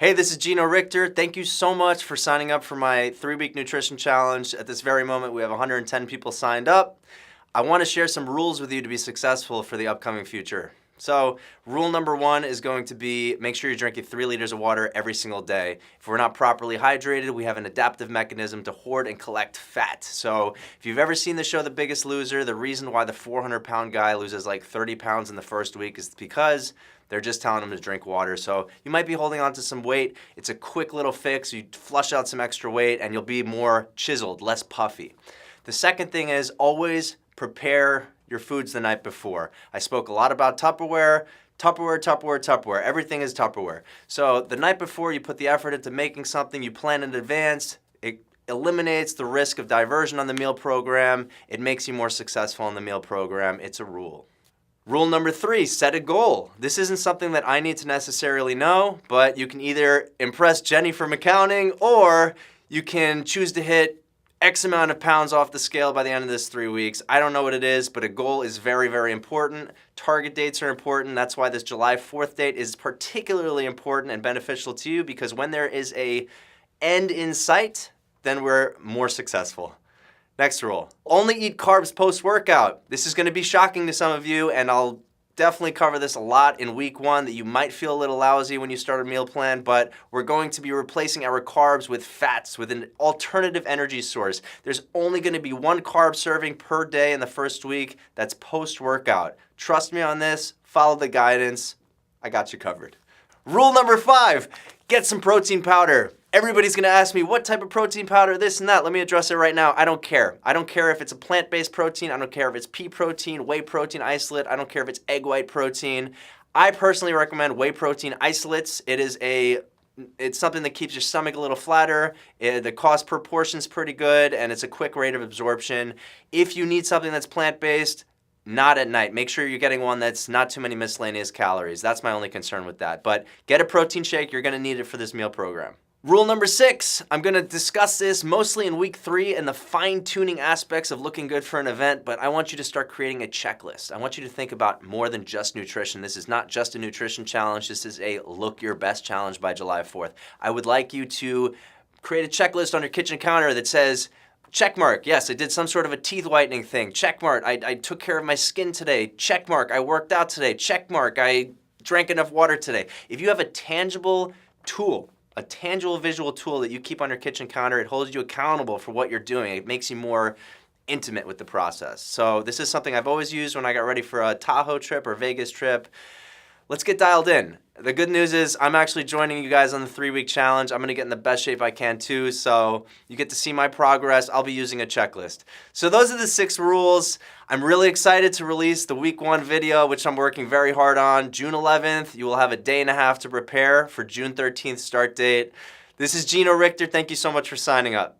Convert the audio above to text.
Hey, this is Gino Richter. Thank you so much for signing up for my 3-week nutrition challenge. At this very moment, we have 110 people signed up. I want to share some rules with you to be successful for the upcoming future. So, rule number 1 is going to be make sure you're drinking 3 liters of water every single day. If we're not properly hydrated, we have an adaptive mechanism to hoard and collect fat. So, if you've ever seen the show The Biggest Loser, the reason why the 400-pound guy loses like 30 pounds in the first week is because they're just telling him to drink water. So you might be holding on to some weight. It's a quick little fix. You flush out some extra weight and you'll be more chiseled, less puffy. The second thing is always prepare your foods the night before. I spoke a lot about Tupperware. Tupperware. Everything is Tupperware. So the night before you put the effort into making something, you plan in advance. It eliminates the risk of diversion on the meal program. It makes you more successful on the meal program. It's a rule. Rule number 3, set a goal. This isn't something that I need to necessarily know, but you can either impress Jenny from accounting or you can choose to hit X amount of pounds off the scale by the end of this 3 weeks. I don't know what it is, but a goal is very, very important. Target dates are important. That's why this July 4th date is particularly important and beneficial to you, because when there is an end in sight, then we're more successful. Next rule, only eat carbs post-workout. This is going to be shocking to some of you, and I'll definitely cover this a lot in week 1, that you might feel a little lousy when you start a meal plan, but we're going to be replacing our carbs with fats, with an alternative energy source. There's only going to be 1 carb serving per day in the first week. That's post-workout. Trust me on this. Follow the guidance. I got you covered. Rule number 5, get some protein powder. Everybody's gonna ask me, what type of protein powder, this and that. Let me address it right now. I don't care. I don't care if it's a plant-based protein. I don't care if it's pea protein, whey protein isolate. I don't care if it's egg white protein. I personally recommend whey protein isolates. It's something that keeps your stomach a little flatter. The cost per portion is pretty good, and it's a quick rate of absorption. If you need something that's plant-based, not at night. Make sure you're getting one that's not too many miscellaneous calories. That's my only concern with that. But get a protein shake. You're gonna need it for this meal program. Rule number 6, I'm gonna discuss this mostly in week 3 and the fine-tuning aspects of looking good for an event, but I want you to start creating a checklist. I want you to think about more than just nutrition. This is not just a nutrition challenge. This is a look your best challenge by July 4th. I would like you to create a checklist on your kitchen counter that says, check mark, yes, I did some sort of a teeth whitening thing. Check mark, I took care of my skin today. Check mark, I worked out today. Check mark, I drank enough water today. If you have a tangible tool, a tangible visual tool that you keep on your kitchen counter, it holds you accountable for what you're doing. It makes you more intimate with the process. So this is something I've always used when I got ready for a Tahoe trip or Vegas trip. Let's get dialed in. The good news is I'm actually joining you guys on the 3-week challenge. I'm gonna get in the best shape I can too, so you get to see my progress. I'll be using a checklist. So those are the 6 rules. I'm really excited to release the week 1 video, which I'm working very hard on. June 11th, you will have a day and a half to prepare for June 13th start date. This is Gino Richter. Thank you so much for signing up.